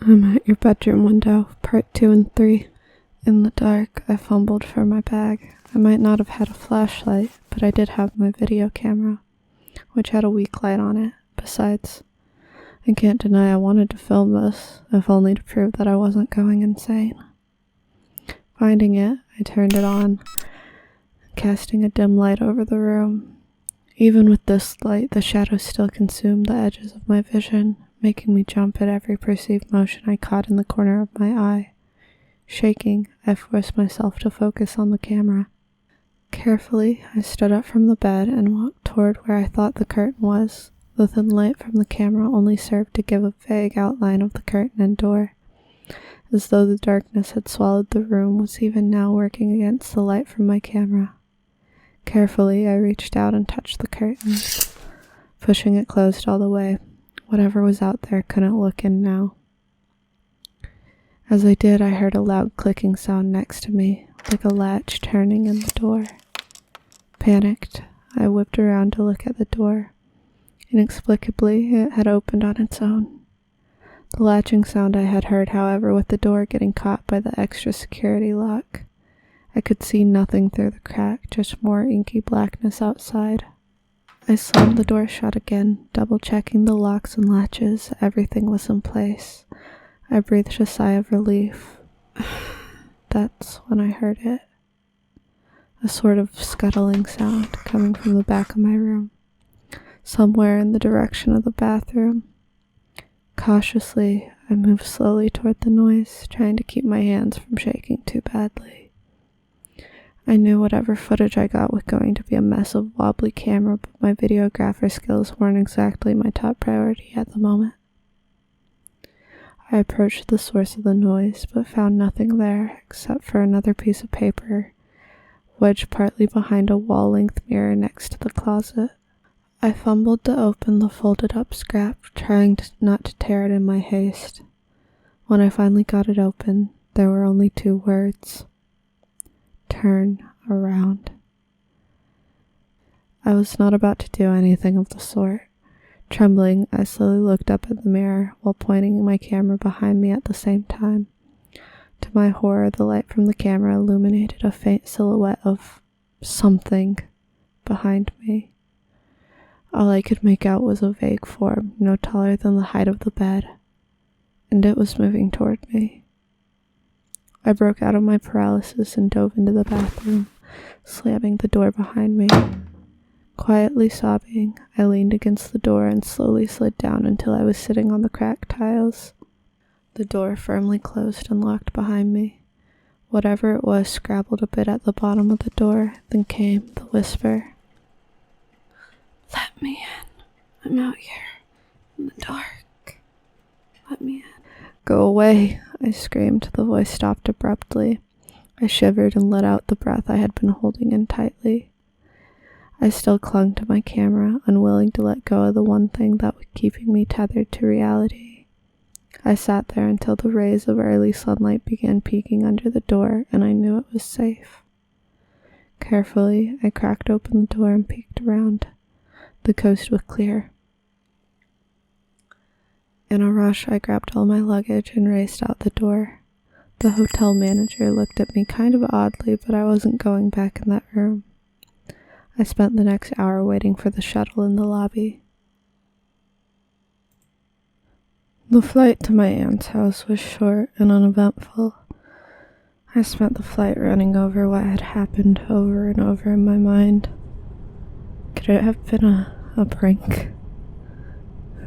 I'm at your bedroom window, part 2 and 3. In the dark, I fumbled for my bag. I might not have had a flashlight, but I did have my video camera, which had a weak light on it. Besides, I can't deny I wanted to film this, if only to prove that I wasn't going insane. Finding it, I turned it on, casting a dim light over the room. Even with this light, the shadows still consumed the edges of my vision, making me jump at every perceived motion I caught in the corner of my eye. Shaking, I forced myself to focus on the camera. Carefully, I stood up from the bed and walked toward where I thought the curtain was. The thin light from the camera only served to give a vague outline of the curtain and door. As though the darkness had swallowed the room was even now working against the light from my camera. Carefully, I reached out and touched the curtain, pushing it closed all the way. Whatever was out there couldn't look in now. As I did, I heard a loud clicking sound next to me, like a latch turning in the door. Panicked, I whipped around to look at the door. Inexplicably, it had opened on its own. The latching sound I had heard, however, with the door getting caught by the extra security lock. I could see nothing through the crack, just more inky blackness outside. I slammed the door shut again, double-checking the locks and latches. Everything was in place. I breathed a sigh of relief. That's when I heard it. A sort of scuttling sound coming from the back of my room, somewhere in the direction of the bathroom. Cautiously, I moved slowly toward the noise, trying to keep my hands from shaking too badly. I knew whatever footage I got was going to be a mess of wobbly camera, but my videographer skills weren't exactly my top priority at the moment. I approached the source of the noise, but found nothing there except for another piece of paper, wedged partly behind a wall-length mirror next to the closet. I fumbled to open the folded-up scrap, trying not to tear it in my haste. When I finally got it open, there were only 2 words. Turn around. I was not about to do anything of the sort. Trembling, I slowly looked up at the mirror while pointing my camera behind me at the same time. To my horror, the light from the camera illuminated a faint silhouette of something behind me. All I could make out was a vague form, no taller than the height of the bed, and it was moving toward me. I broke out of my paralysis and dove into the bathroom, slamming the door behind me. Quietly sobbing, I leaned against the door and slowly slid down until I was sitting on the cracked tiles. The door firmly closed and locked behind me. Whatever it was scrabbled a bit at the bottom of the door, then came the whisper. "Let me in. I'm out here in the dark. Let me in." "Go away," I screamed. The voice stopped abruptly. I shivered and let out the breath I had been holding in tightly. I still clung to my camera, unwilling to let go of the one thing that was keeping me tethered to reality. I sat there until the rays of early sunlight began peeking under the door, and I knew it was safe. Carefully, I cracked open the door and peeked around. The coast was clear. In a rush, I grabbed all my luggage and raced out the door. The hotel manager looked at me kind of oddly, but I wasn't going back in that room. I spent the next hour waiting for the shuttle in the lobby. The flight to my aunt's house was short and uneventful. I spent the flight running over what had happened over and over in my mind. Could it have been a prank?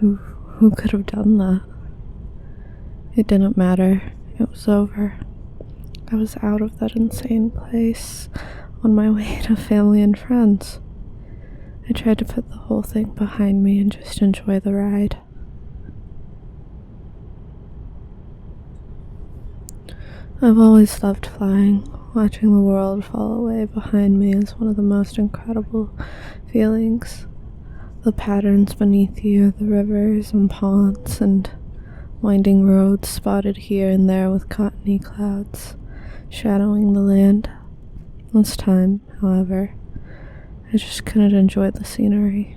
Who could have done that? It didn't matter. It was over. I was out of that insane place, on my way to family and friends. I tried to put the whole thing behind me and just enjoy the ride. I've always loved flying. Watching the world fall away behind me is one of the most incredible feelings. The patterns beneath you, the rivers and ponds and winding roads spotted here and there with cottony clouds, shadowing the land. This time, however, I just couldn't enjoy the scenery.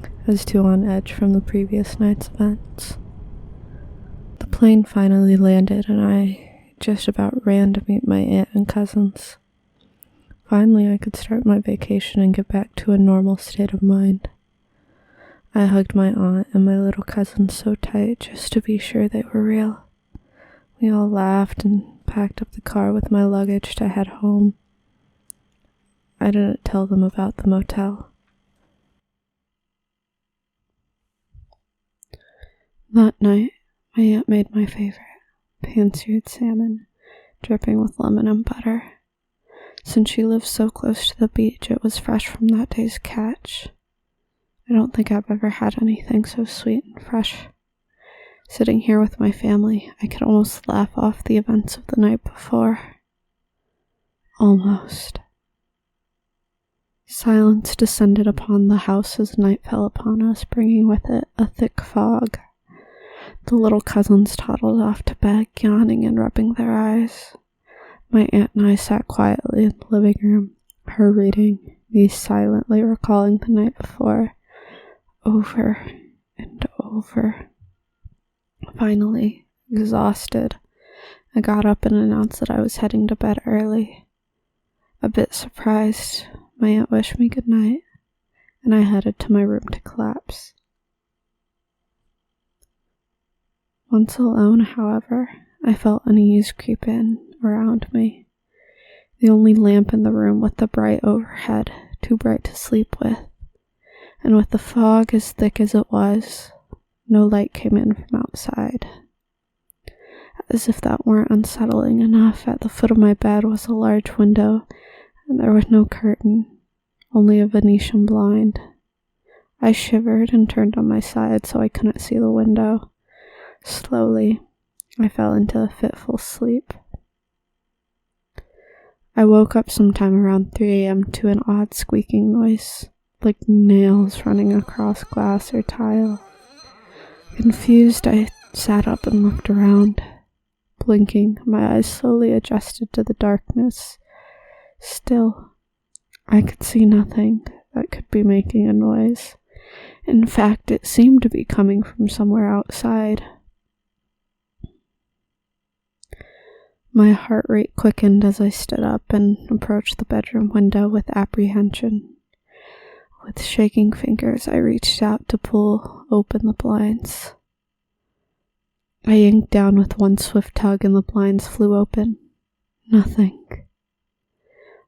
I was too on edge from the previous night's events. The plane finally landed and I just about ran to meet my aunt and cousins. Finally, I could start my vacation and get back to a normal state of mind. I hugged my aunt and my little cousins so tight just to be sure they were real. We all laughed and packed up the car with my luggage to head home. I didn't tell them about the motel. That night, my aunt made my favorite, pan-seared salmon, dripping with lemon and butter. Since she lives so close to the beach, it was fresh from that day's catch. I don't think I've ever had anything so sweet and fresh. Sitting here with my family, I could almost laugh off the events of the night before. Almost. Silence descended upon the house as night fell upon us, bringing with it a thick fog. The little cousins toddled off to bed, yawning and rubbing their eyes. My aunt and I sat quietly in the living room, her reading, me silently recalling the night before, over and over. Finally, exhausted, I got up and announced that I was heading to bed early. A bit surprised, my aunt wished me good night, and I headed to my room to collapse. Once alone, however, I felt unease creep in around me. The only lamp in the room with the bright overhead, too bright to sleep with, and with the fog as thick as it was, no light came in from outside. As if that weren't unsettling enough, at the foot of my bed was a large window, and there was no curtain, only a Venetian blind. I shivered and turned on my side so I couldn't see the window. Slowly, I fell into a fitful sleep. I woke up sometime around 3 a.m. to an odd squeaking noise, like nails running across glass or tile. Confused, I sat up and looked around. Blinking, my eyes slowly adjusted to the darkness. Still, I could see nothing that could be making a noise. In fact, it seemed to be coming from somewhere outside. My heart rate quickened as I stood up and approached the bedroom window with apprehension. With shaking fingers, I reached out to pull open the blinds. I yanked down with one swift tug and the blinds flew open. Nothing.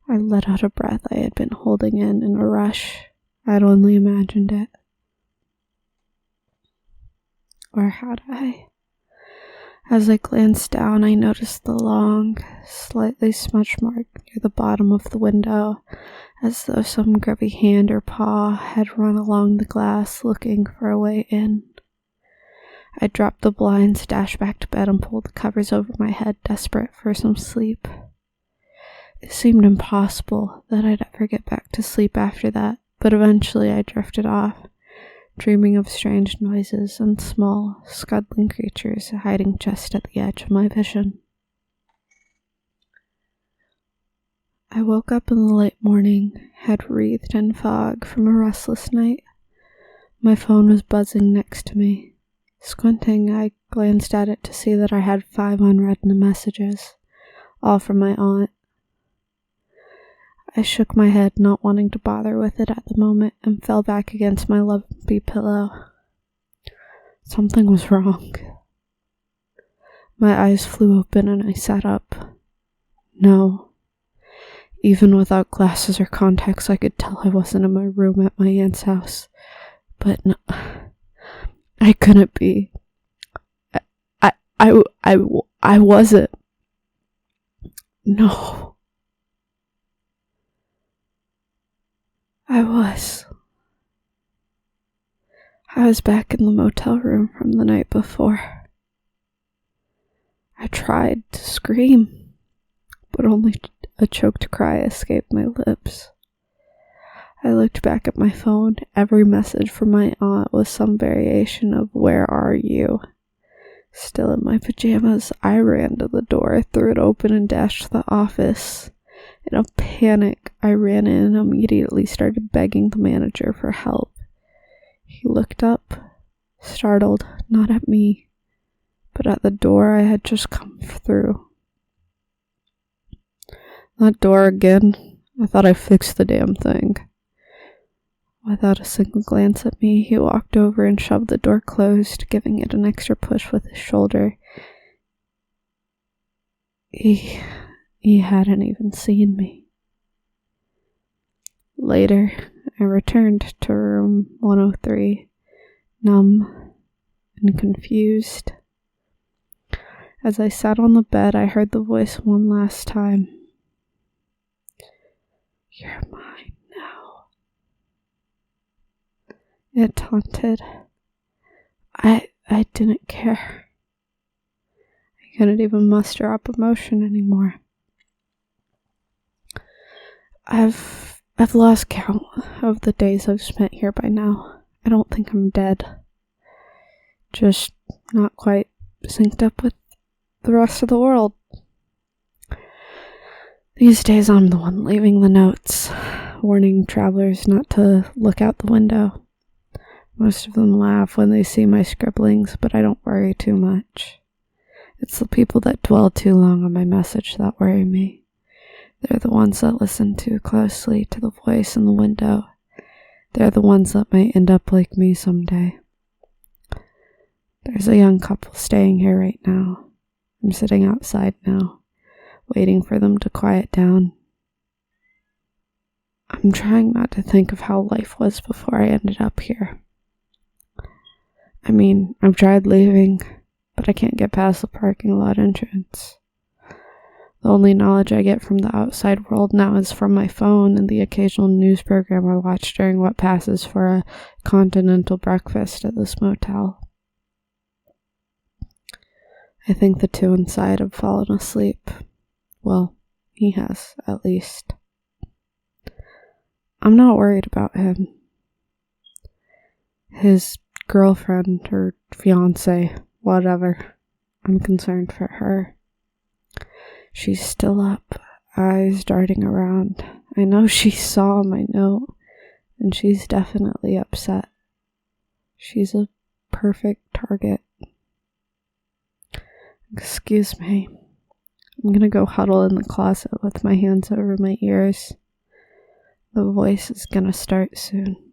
I let out a breath I had been holding in a rush. I'd only imagined it. Or had I? As I glanced down, I noticed the long, slightly smudged mark near the bottom of the window, as though some grubby hand or paw had run along the glass looking for a way in. I dropped the blinds, dashed back to bed, and pulled the covers over my head, desperate for some sleep. It seemed impossible that I'd ever get back to sleep after that, but eventually I drifted off, dreaming of strange noises and small, scuttling creatures hiding just at the edge of my vision. I woke up in the late morning, head wreathed in fog from a restless night. My phone was buzzing next to me. Squinting, I glanced at it to see that I had 5 unread messages, all from my aunt. I shook my head, not wanting to bother with it at the moment, and fell back against my lumpy pillow. Something was wrong. My eyes flew open and I sat up. No. Even without glasses or contacts, I could tell I wasn't in my room at my aunt's house. But no, I couldn't be. I wasn't. No. I was back in the motel room from the night before. I tried to scream, but only a choked cry escaped my lips. I looked back at my phone. Every message from my aunt was some variation of "Where are you?" Still in my pajamas, I ran to the door, threw it open, and dashed to the office. In a panic, I ran in and immediately started begging the manager for help. He looked up, startled, not at me, but at the door I had just come through. That door again. I thought I fixed the damn thing. Without a single glance at me, he walked over and shoved the door closed, giving it an extra push with his shoulder. He hadn't even seen me. Later, I returned to room 103, numb and confused. As I sat on the bed, I heard the voice one last time. You're mine now. It taunted. I didn't care. I couldn't even muster up emotion anymore. I've lost count of the days I've spent here by now. I don't think I'm dead. Just not quite synced up with the rest of the world. These days I'm the one leaving the notes, warning travelers not to look out the window. Most of them laugh when they see my scribblings, but I don't worry too much. It's the people that dwell too long on my message that worry me. They're the ones that listen too closely to the voice in the window. They're the ones that might end up like me someday. There's a young couple staying here right now. I'm sitting outside now, waiting for them to quiet down. I'm trying not to think of how life was before I ended up here. I mean, I've tried leaving, but I can't get past the parking lot entrance. The only knowledge I get from the outside world now is from my phone and the occasional news program I watch during what passes for a continental breakfast at this motel. I think the two inside have fallen asleep. Well, he has, at least. I'm not worried about him. His girlfriend or fiance, whatever. I'm concerned for her. She's still up, eyes darting around. I know she saw my note, and she's definitely upset. She's a perfect target. Excuse me. I'm gonna go huddle in the closet with my hands over my ears. The voice is gonna start soon.